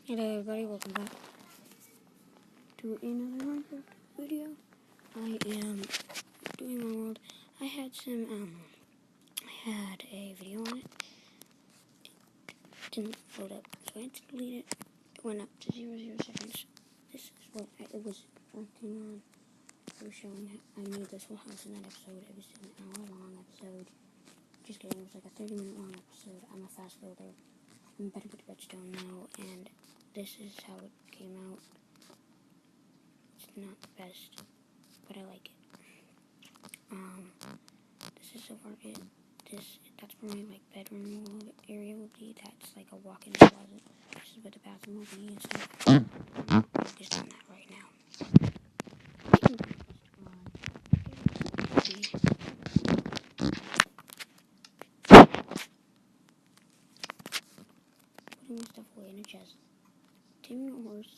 Hello everybody, welcome back to another Minecraft video. I am doing my world. I had a video on it. It didn't load up, so I had to delete it. It went up to 0 seconds. This is what it was working on. It was showing I made this whole house in that episode. It was an hour-long episode. Just kidding, it was like a 30-minute long episode. I'm a fast builder. I'm better with redstone now, and this is how it came out. It's not the best, but I like it. This is so far it. That's where my bedroom area will be. That's like a walk-in closet. This is where the bathroom will be and stuff. I'm focused on that right now. Putting my stuff away in a chest. Taming a horse.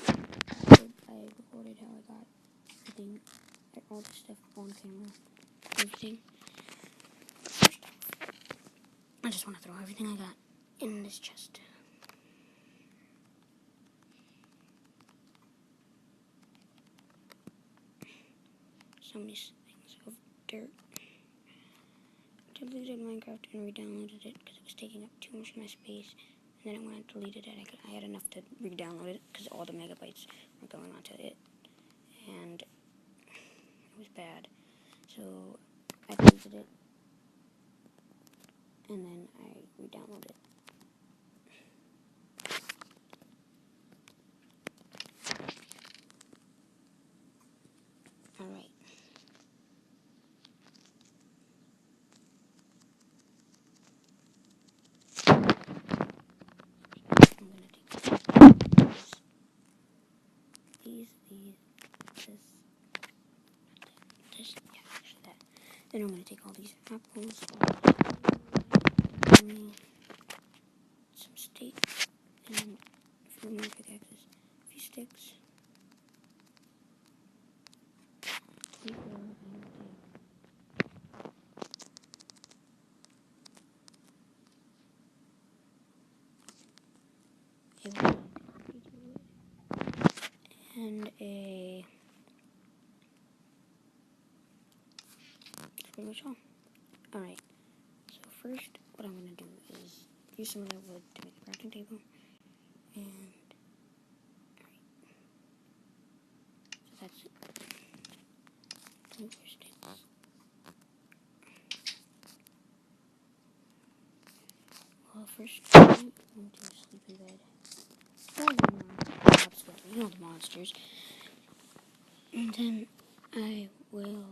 I recorded how I got everything, all the stuff on camera. Everything. I just want to throw everything I got in this chest. So many things of dirt. Deleted Minecraft and re-downloaded it because it was taking up too much of my space. And then when I deleted it, I had enough to re-download it because all the megabytes were going onto it. And it was bad. So I deleted it. And then I re-downloaded it. Alright. I'm gonna take these, this, yeah, actually that. Then I'm gonna take all these apples, some steak, and a few more pickaxes, a few sticks. And a. That's pretty much all. Alright, so first, what I'm going to do is use some of that wood to make a crafting table. And. Alright. So that's it. 24 sticks. Well, first, I'm going to sleep in bed. You know the monsters. And then I will,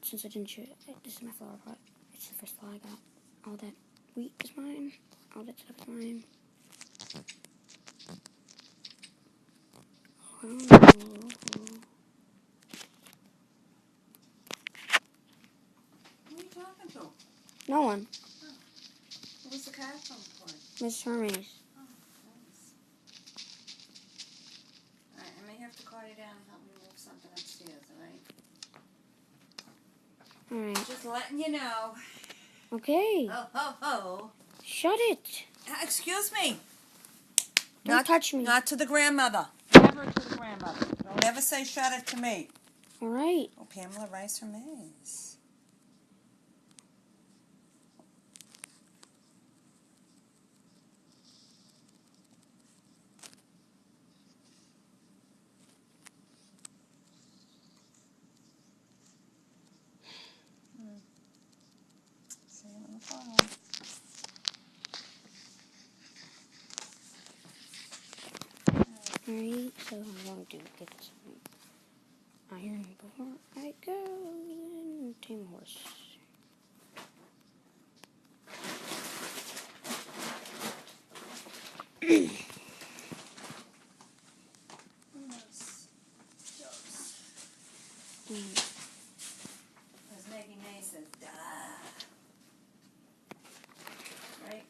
since I didn't shoot it, this is my flower pot. It's the first flower I got. All that wheat is mine. All that stuff is mine. Who are you talking to? No one. Oh. Who was the cat from for? Miss Hermes. Oh, nice. Alright, I may have to call you down and help me move something upstairs, alright? Alright. Just letting you know. Okay. Ho, ho, ho. Shut it. Excuse me. Don't touch me. Not to the grandmother. Never to the grandmother. Don't ever say shut it to me. Alright. Oh, Pamela Rice Hermes. See you on the phone. Alright, so I'm going to get some iron before I go and tame a horse. As Maggie May says, duh. Right?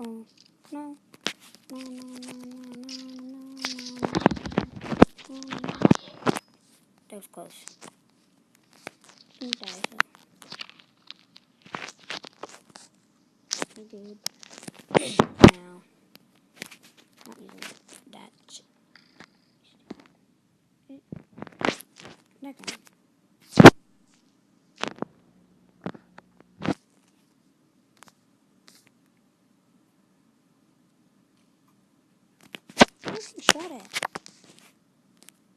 Oh, no. No, no, no, no, no, no, no, no. That was close. You die, so. You're good. Now, not using that. That guy. Where's he shot at?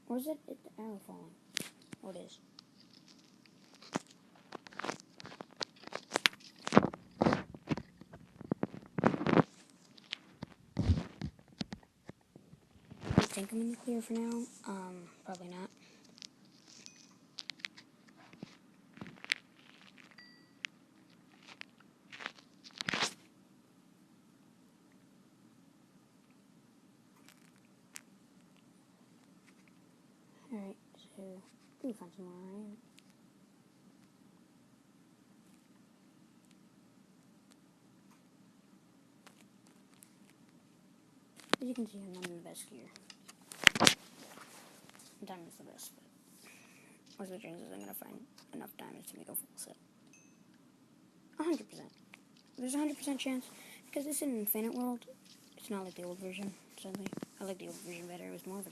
Or is it the arrow falling? Oh, it is. I think I'm in the clear for now. Probably not. Alright, so we can find some more iron. As you can see, I'm not in the best gear. Diamond's the best, but what's the chances I'm gonna find enough diamonds to make a full set? 100%. There's a 100% chance, because this is an infinite world. It's not like the old version, sadly. I like the old version better. It was more of a